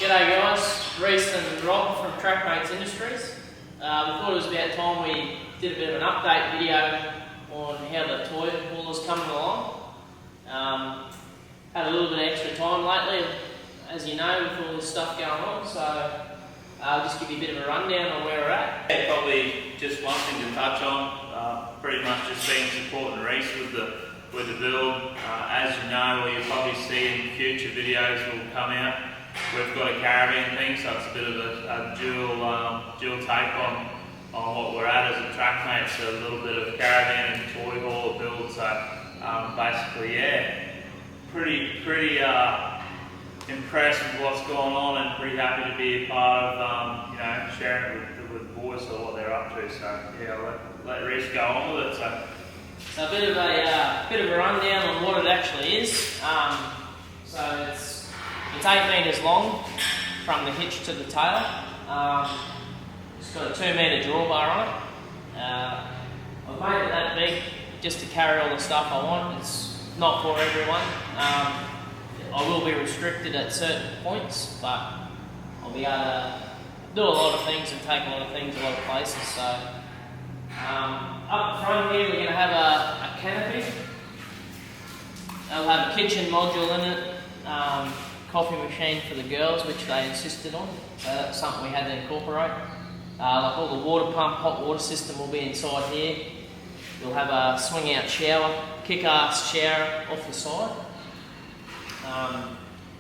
G'day guys, Rhys and Rob from TrackMate Industries. We thought it was about time we did a bit of an update video on how the toy hauler's coming along. Had a little bit of extra time lately, as you know, with all this stuff going on, so I'll just give you a bit of a rundown on where we're at. Yeah, probably just one thing to touch on, pretty much just being supporting Rhys with the build. As you know, or you'll probably see in future videos will come out, we've got a caravan thing, so it's a bit of a dual take on what we're at as a TrackMate. So a little bit of caravan and toy hauler build. So basically, yeah, pretty impressed with what's going on, and pretty happy to be a part of you know, sharing it with the boys or what they're up to. So yeah, I'll let Rhys go on with it. So a bit of a rundown on what it actually is. So it's 8 metres long from the hitch to the tail. It's got a 2 metre drawbar on it. I've made it that big just to carry all the stuff I want. It's not for everyone. I will be restricted at certain points, but I'll be able to do a lot of things and take a lot of things a lot of places. So up front here we're going to have a canopy. It'll have a kitchen module in it. Coffee machine for the girls, which they insisted on, so that's something we had to incorporate. Like all the water pump, hot water system will be inside here. You'll have a swing out shower, kick-ass shower off the side.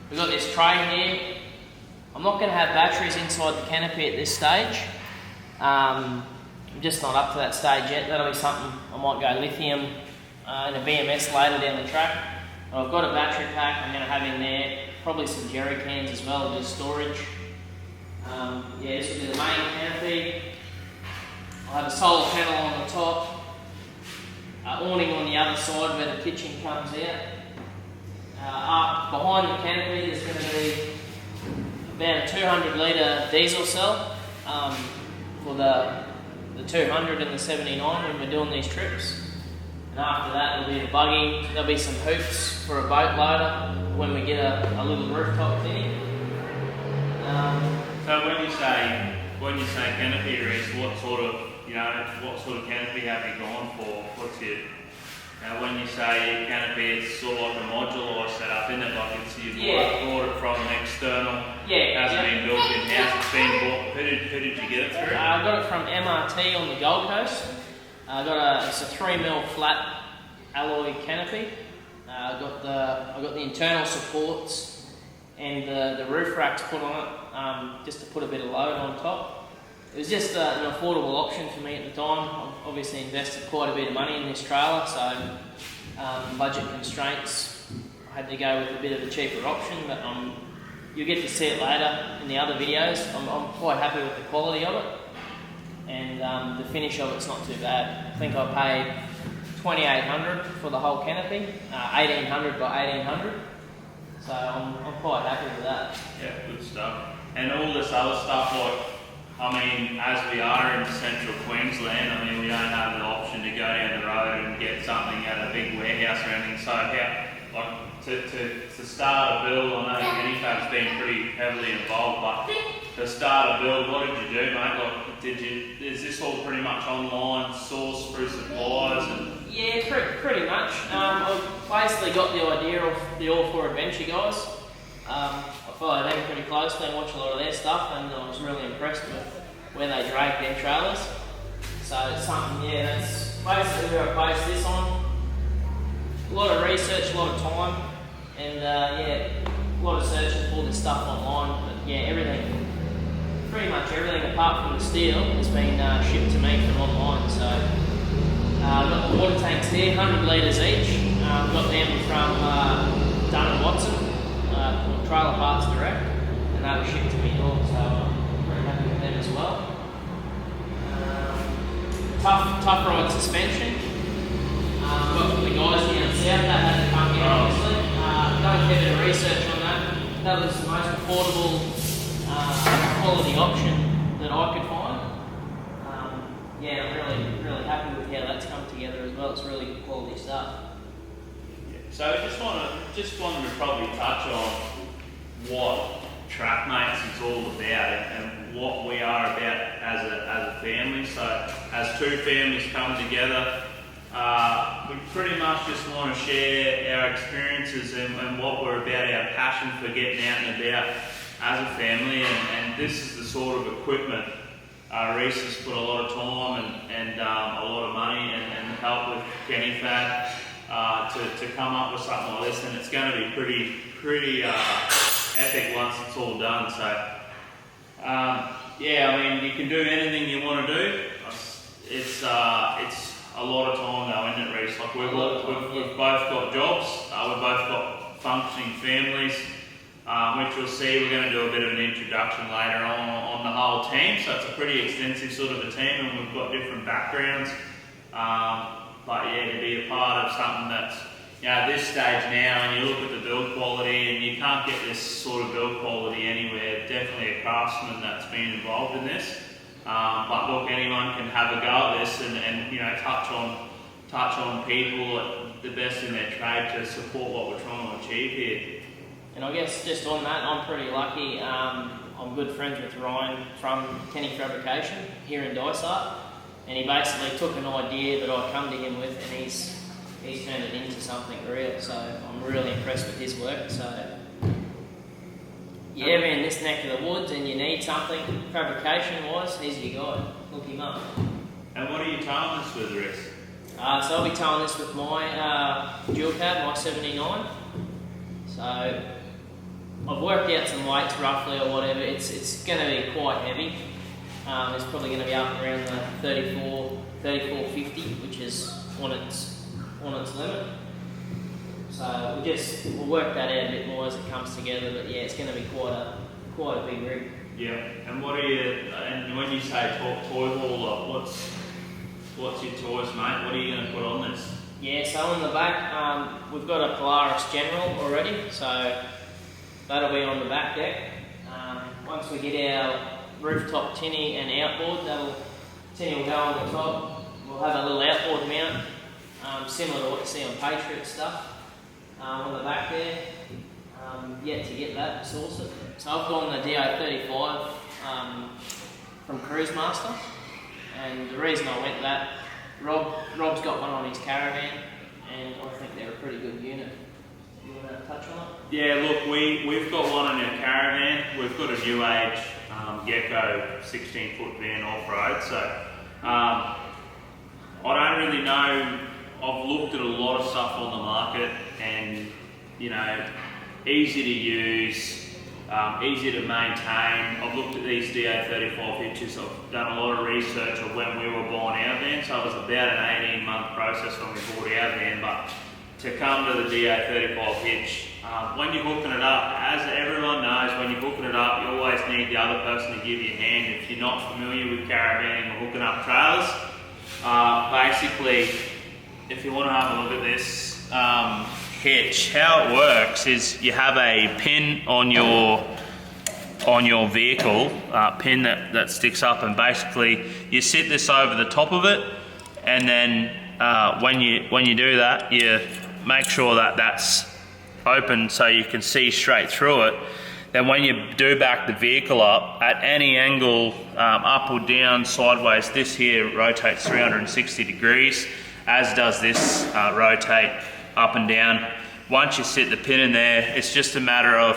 We've got this tray here. I'm not going to have batteries inside the canopy at this stage. I'm just not up to that stage yet. That'll be something I might go lithium in a BMS later down the track. I've got a battery pack I'm going to have in there. Probably some jerry cans as well, a bit of storage. Yeah, this will be the main canopy. I'll have a solar panel on the top, awning on the other side where the kitchen comes out. Up behind the canopy there's going to be about a 200 litre diesel cell for the 200 and the 79 when we're doing these trips. And after that there'll be a buggy, there'll be some hoops for a boat loader when we get a little rooftop thingy. So when you say canopy, Rhys, what sort of canopy have you gone for? What's your when you say canopy, it's sort of like a modular setup, isn't it? Like it's you've bought it from an external. Yeah. Hasn't been built in house. It's been bought. Who did you get it through? I got it from MRT on the Gold Coast. It's a 3mm flat alloy canopy. I got the internal supports and the roof racks put on it, just to put a bit of load on top. It was just an affordable option for me at the time. I've obviously invested quite a bit of money in this trailer, so budget constraints, I had to go with a bit of a cheaper option, but you'll get to see it later in the other videos. I'm quite happy with the quality of it, and the finish of it's not too bad. I think I paid $2,800 for the whole canopy, 1,800 by 1,800, so I'm quite happy with that. Yeah, good stuff. And all this other stuff, like, I mean, as we are in central Queensland, I mean, we don't have an option to go down the road and get something at a big warehouse or anything. So, to start a build, I know Minifab's been pretty heavily involved, but to start a build, what did you do, mate? Like, is this all pretty much online, sourced through suppliers? And yeah, pretty much. I basically got the idea of the All For Adventure guys. I followed them pretty closely and watched a lot of their stuff, and I was really impressed with where they drag their trailers. So it's something, yeah, that's basically where I based this on. A lot of research, a lot of time, and yeah, lot of searching for this stuff online, but yeah, pretty much everything apart from the steel has been shipped to me from online. So I've got the water tanks there, 100 litres each. I've got them from Dun & Watson, called Trailer Parts Direct, and they were shipped to me door, so I'm pretty happy with them as well. Tough ride suspension. Got the guys down south that had to come here, obviously. Done a fair bit of research on that. That was the most affordable quality option that I could find. Yeah, I'm really happy with how that's come together as well. It's really good quality stuff. Yeah. So just wanted to probably touch on what TrackMates is all about and what we are about as a family. So as two families coming together, we pretty much just want to share our experiences and what we're about, our passion for getting out and about as a family, and this is the sort of equipment Rhys has put a lot of time and a lot of money and help with Kenny Fad to come up with something like this, and it's going to be pretty epic once it's all done. So yeah, I mean, you can do anything you want to do. It's a lot of time though, isn't it, Rhys? Like we've both got jobs, we've both got functioning families, which we'll see. We're going to do a bit of an introduction later on the whole team. So it's a pretty extensive sort of a team, and we've got different backgrounds. But yeah, to be a part of something that's, you know, at this stage now, and you look at the build quality, and you can't get this sort of build quality anywhere. Definitely a craftsman that's been involved in this. But look, anyone can have a go at this and you know, touch on people at the best in their trade to support what we're trying to achieve here. And I guess just on that, I'm pretty lucky. I'm good friends with Ryan from Kenny Fabrication here in Dysart, and he basically took an idea that I come to him with, and he's turned it into something real. So I'm really impressed with his work. So yeah, ever in this neck of the woods and you need something fabrication-wise, he's your guy. Look him up. And what are you towing this with, Rhys? So I'll be towing this with my dual cab, my 79. So I've worked out some weights roughly or whatever. It's going to be quite heavy. It's probably going to be up around the 3450, which is on its limit. So we'll work that out a bit more as it comes together. But yeah, it's going to be quite a big rig. Yeah. And what are you? And when you say toy hauler, what's your toys, mate? What are you going to put on this? Yeah. So on the back, we've got a Polaris General already. So that'll be on the back deck. Once we get our rooftop tinny and outboard, tinny will go on the top. We'll have a little outboard mount, similar to what you see on Patriot stuff. On the back there, yet to get that, source it. So I've gone the DO35 from Cruise Master, and the reason I went that, Rob's got one on his caravan, and I think they're a pretty good unit. You want to touch on it? Yeah, look, we've got one in our caravan. We've got a new age Gecko 16-foot van off-road, so I don't really know. I've looked at a lot of stuff on the market, and you know, easy to use, easy to maintain. I've looked at these DO35 hitches. I've done a lot of research of when we were buying our van, so it was about an 18-month process when we bought our van. But to come to the DO35 hitch, when you're hooking it up, as everyone knows, when you're hooking it up, you always need the other person to give you a hand. If you're not familiar with caravanning or hooking up trailers, basically, if you want to have a look at this hitch, how it works is you have a pin on your vehicle, pin that sticks up, and basically you sit this over the top of it, and then when you do that, you make sure that that's open so you can see straight through it. Then when you do back the vehicle up at any angle, up or down, sideways, this here rotates 360 degrees, as does this rotate up and down. Once you sit the pin in there, it's just a matter of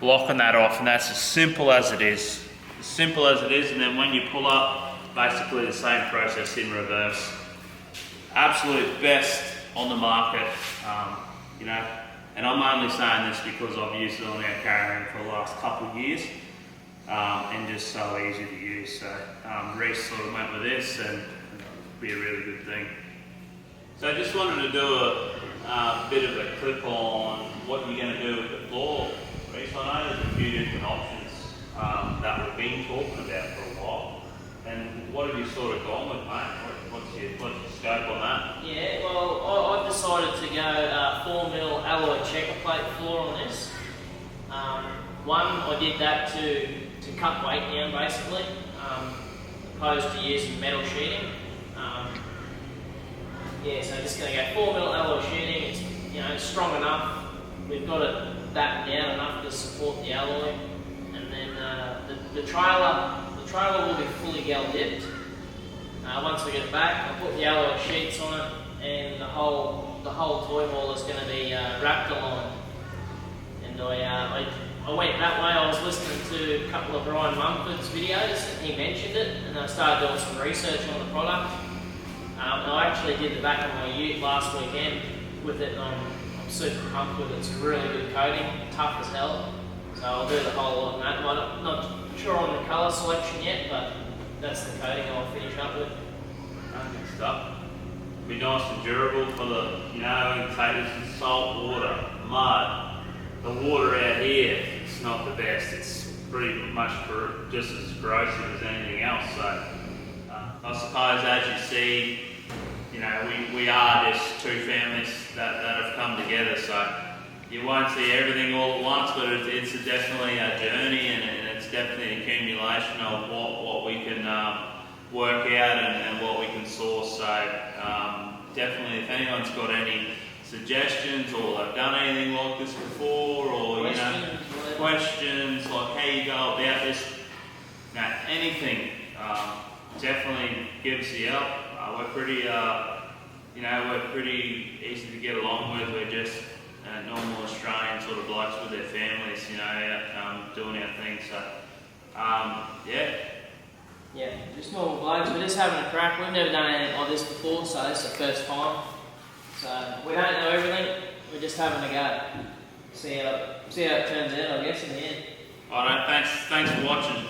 locking that off, and that's as simple as it is. As simple as it is, and then when you pull up, basically the same process in reverse. Absolute best on the market. You know, And I'm only saying this because I've used it on our caravan for the last couple of years, and just so easy to use. So Rhys sort of went with this, and it'll be a really good thing. So I just wanted to do a bit of a clip on what you're going to do with the floor. Rhys, I know there's a few different options that we've been talking about for a while. And what have you sort of gone with, mate? What's your scope on that? Yeah, well, I've decided to go 4mm alloy checker plate floor on this. One, I did that to cut weight down basically, opposed to using metal sheeting. Yeah, so just going to go 4mm alloy sheeting. It's, you know, strong enough. We've got it back down enough to support the alloy, and then the trailer will be fully gel dipped. Once we get it back, I'll put the alloy sheets on it, and the whole toy haul is going to be wrapped aligned. And I went that way. I was listening to a couple of Brian Mumford's videos, and he mentioned it, and I started doing some research on the product. I actually did the back of my ute last weekend with it, and I'm super pumped with it. It's a really good coating, tough as hell. So I'll do the whole lot of that. I'm not sure on the colour selection yet, but that's the coating I'll finish up with. Good stuff. Be nice and durable for the, you know, take this in salt water, mud. The water out here, it's not the best. It's pretty much just as corrosive as anything else. So I suppose, as you see, you know, we are just two families that have come together. So you won't see everything all at once, but it's definitely a journey, and it's definitely an accumulation of what we can work out and what we can source. So definitely, if anyone's got any suggestions, or they've done anything like this before, or questions like how you go about this, anything, definitely give us a yelp. We're pretty, we're pretty easy to get along with. We're just normal Australian sort of blokes with their families, you know, out doing our thing. So, yeah, just normal blokes. We're just having a crack. We've never done anything like this before, so this is the first time. So we don't know everything. We're just having a go. See how it turns out, I guess, in the end. Alright, thanks for watching.